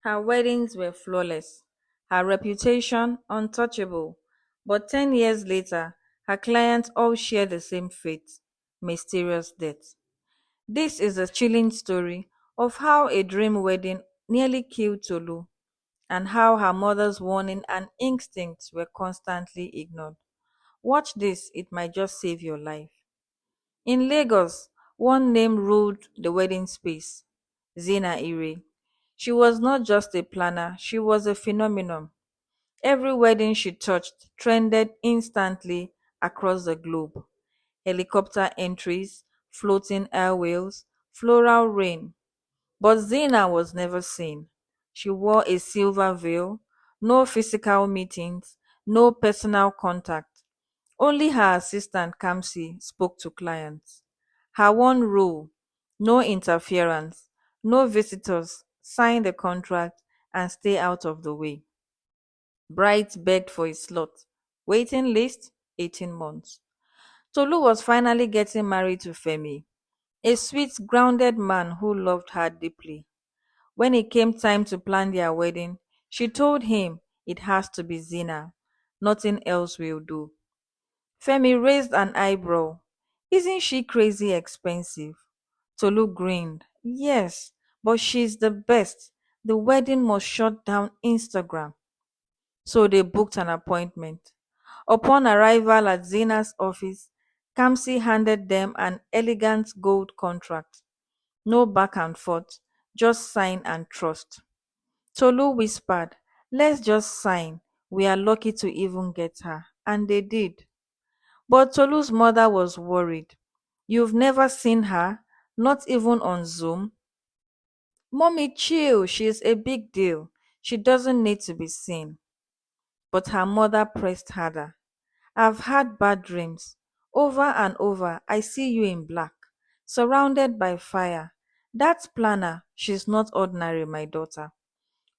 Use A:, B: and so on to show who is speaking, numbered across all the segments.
A: Her weddings were flawless, her reputation untouchable, but 10 years later, her clients all share the same fate: mysterious death. This is a chilling story of how a dream wedding nearly killed Tolu and how her mother's warning and instincts were constantly ignored. Watch this, it might just save your life. In Lagos, one name ruled the wedding space: Zina Ire. She was not just a planner, she was a phenomenon. Every wedding she touched trended instantly across the globe. Helicopter entries, floating airwheels, floral rain. But Zina was never seen. She wore a silver veil, no physical meetings, no personal contact. Only her assistant Kamsi spoke to clients. Her one rule: no interference, no visitors, sign the contract and stay out of the way. Bright begged for a slot. Waiting list: 18 months. Tolu was finally getting married to Femi, a sweet, grounded man who loved her deeply. When it came time to plan their wedding, she told him it has to be Zina. Nothing else will do. Femi raised an eyebrow. Isn't she crazy expensive? Tolu grinned. Yes, but she's the best. The wedding must shut down Instagram. So they booked an appointment. Upon arrival at Zina's office, Kamsi handed them an elegant gold contract. No back and forth, just sign and trust. Tolu whispered, let's just sign. We are lucky to even get her. And they did. But Tolu's mother was worried. You've never seen her? Not even on Zoom? Mommy, chill. She's a big deal. She doesn't need to be seen. But her mother pressed harder. I've had bad dreams. Over and over, I see you in black, surrounded by fire. That planner, she's not ordinary, my daughter.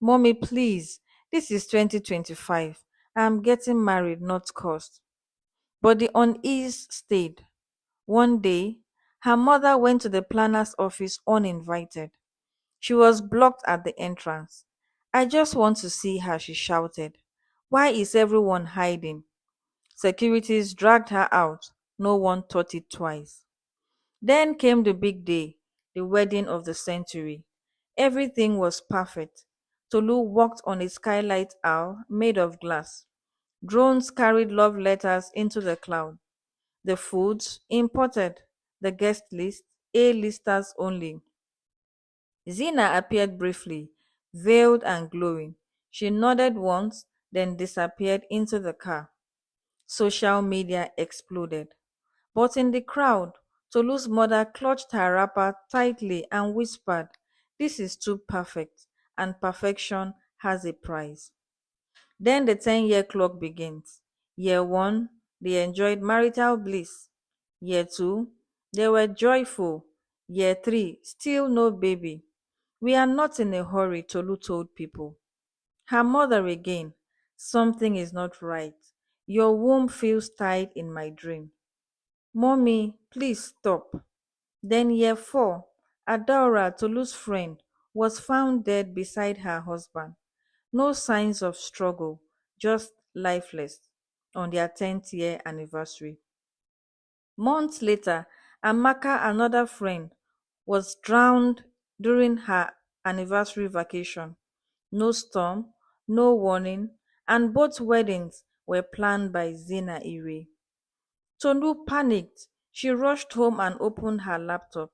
A: Mommy, please, this is 2025. I'm getting married, not cursed. But the unease stayed. One day, her mother went to the planner's office uninvited. She was blocked at the entrance. I just want to see her, she shouted. Why is everyone hiding? Securities dragged her out. No one thought it twice. Then came the big day, the wedding of the century. Everything was perfect. Tolu walked on a skylight owl made of glass. Drones carried love letters into the cloud. The foods imported. The guest list A-listers only. Zina appeared briefly, veiled and glowing. She nodded once, then disappeared into the car. Social media exploded. But in the crowd, Tolu's mother clutched her wrapper tightly and whispered, this is too perfect, and perfection has a price. Then the 10-year clock begins. Year 1, they enjoyed marital bliss. Year 2, they were joyful. Year 3, still no baby. We are not in a hurry, Tolu told people. Her mother again. Something is not right. Your womb feels tight in my dream. Mommy, please stop. Then year 4, Adaora, Tolu's friend, was found dead beside her husband. No signs of struggle, just lifeless, on their 10th year anniversary. Months later, Amaka, another friend, was drowned during her anniversary vacation. No storm, no warning, and both weddings were planned by Zina Ire. Tolu panicked. She rushed home and opened her laptop.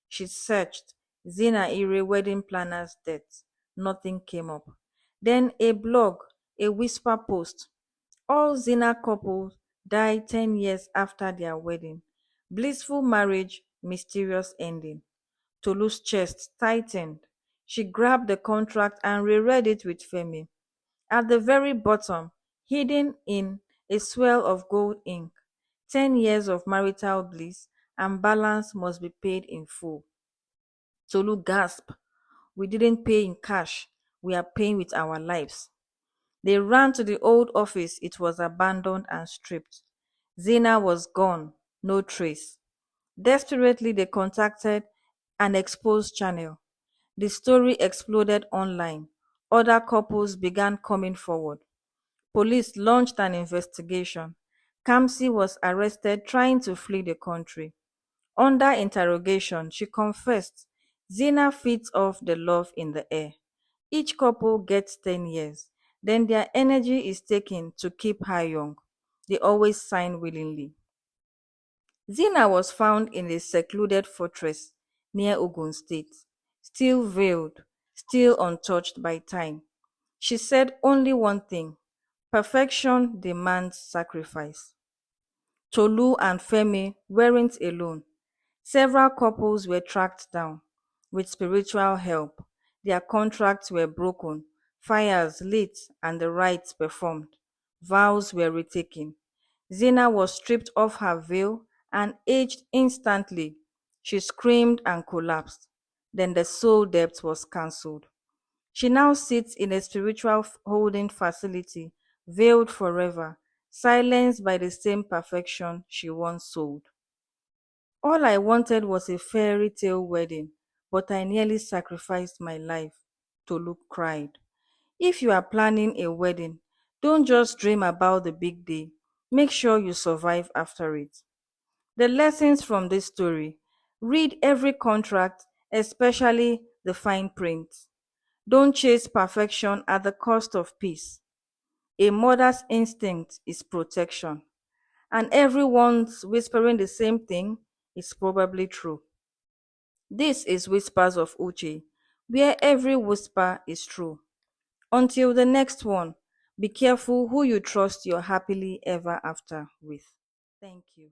A: She searched Zina Ire wedding planner's death. Nothing came up. Then a blog, a whisper post. All Zina couples died 10 years after their wedding. Blissful marriage, mysterious ending. Tolu's chest tightened. She grabbed the contract and reread it with Femi. At the very bottom, hidden in a swirl of gold ink, 10 years of marital bliss and balance must be paid in full. Tolu gasped. We didn't pay in cash. We are paying with our lives. They ran to the old office. It was abandoned and stripped. Zina was gone, no trace. Desperately, they contacted an exposed channel. The story exploded online. Other couples began coming forward. Police launched an investigation. Kamsi was arrested trying to flee the country. Under interrogation, she confessed. Zina feeds off the love in the air. Each couple gets 10 years. Then their energy is taken to keep her young. They always sign willingly. Zina was found in a secluded fortress near Ogun State, still veiled, still untouched by time. She said only one thing: perfection demands sacrifice. Tolu and Femi weren't alone. Several couples were tracked down. With spiritual help, their contracts were broken, fires lit, and the rites performed. Vows were retaken. Zina was stripped of her veil and aged instantly. She screamed and collapsed. Then the soul debt was cancelled. She now sits in a spiritual holding facility, veiled forever, silenced by the same perfection she once sold. All I wanted was a fairy tale wedding, but I nearly sacrificed my life, Tolu cried. If you are planning a wedding, don't just dream about the big day. Make sure you survive after it. The lessons from this story: read every contract, especially the fine print. Don't chase perfection at the cost of peace. A mother's instinct is protection, and everyone's whispering the same thing is probably true. This is Whispers of Uche, where every whisper is true. Until the next one, be careful who you trust your happily ever after with. Thank you.